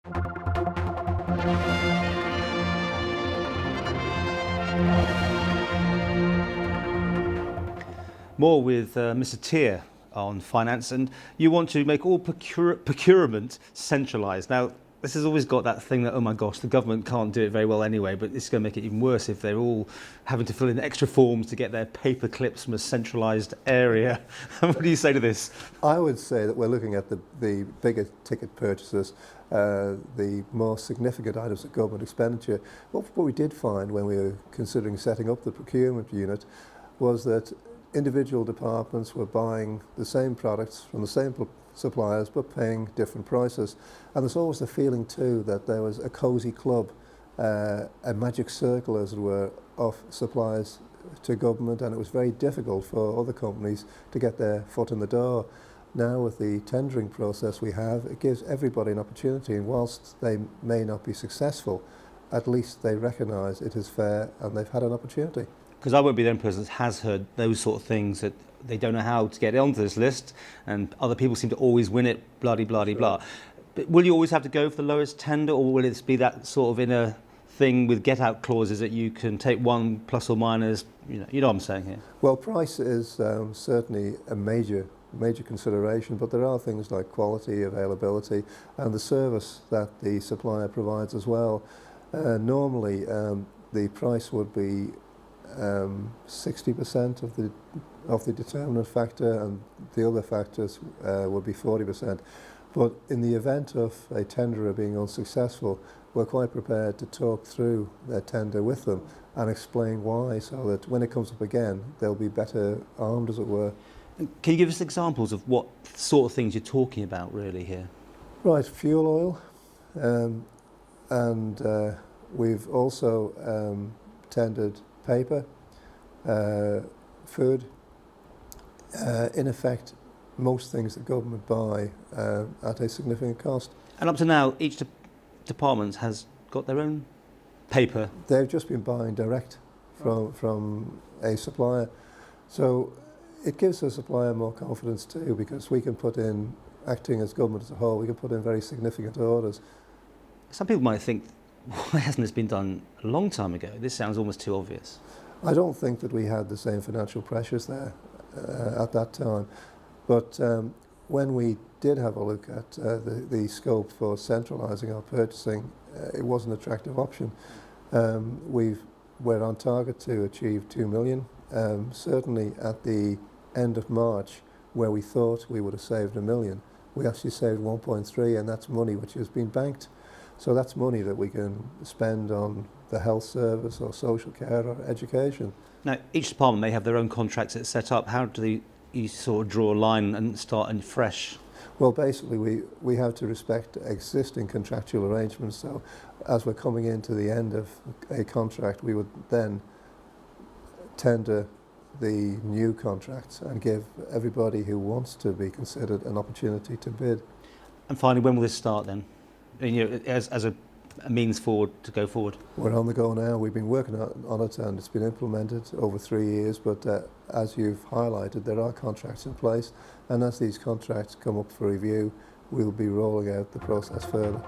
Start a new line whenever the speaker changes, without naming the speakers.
More with Mr. Teare on finance, and you want to make all procurement centralised. Now, this has always got that thing that, oh my gosh, the government can't do it very well anyway, but it's going to make it even worse if they're all having to fill in extra forms to get their paper clips from a centralised area. What do you say to this?
I would say that we're looking at the bigger ticket purchases, the more significant items of government expenditure. What we did find when we were considering setting up the procurement unit was that individual departments were buying the same products from the same suppliers but paying different prices. And there's always the feeling too that there was a cosy club, a magic circle as it were, of suppliers to government, and it was very difficult for other companies to get their foot in the door. Now with the tendering process we have, it gives everybody an opportunity, and whilst they may not be successful, at least they recognise it is fair and they've had an opportunity.
Because I won't be the only person that has heard those sort of things, that they don't know how to get onto this list, and other people seem to always win it, blah. But will you always have to go for the lowest tender, or will it be that sort of inner thing with get-out clauses that you can take one plus or minus, you know what I'm saying here?
Well, price is certainly a major consideration, but there are things like quality, availability, and the service that the supplier provides as well. Normally, the price would be 60% of the determinant factor, and the other factors would be 40%. But in the event of a tenderer being unsuccessful, we're quite prepared to talk through their tender with them and explain why, so that when it comes up again, they'll be better armed, as it were.
Can you give us examples of what sort of things you're talking about really here?
Right, fuel oil, and we've also tendered paper, food, in effect most things that government buy at a significant cost.
And up to now, each department has got their own paper?
They've just been buying direct from a supplier. So it gives the supplier more confidence too, because we can put in, acting as government as a whole, we can put in very significant orders.
Some people might think, why hasn't this been done a long time ago? This sounds almost too obvious.
I don't think that we had the same financial pressures there at that time. But when we did have a look at the scope for centralising our purchasing, it was an attractive option. We're on target to achieve 2 million. Certainly at the end of March, where we thought we would have saved 1 million, we actually saved 1.3, and that's money which has been banked. So that's money that we can spend on the health service or social care or education.
Now, each department may have their own contracts that's set up. How do you sort of draw a line and start fresh?
Well, basically we have to respect existing contractual arrangements. So as we're coming into the end of a contract, we would then tender the new contracts and give everybody who wants to be considered an opportunity to bid.
And finally, when will this start then? As a means forward to go forward?
We're on the go now. We've been working on it, and it's been implemented over 3 years, but as you've highlighted, there are contracts in place, and as these contracts come up for review, we'll be rolling out the process further.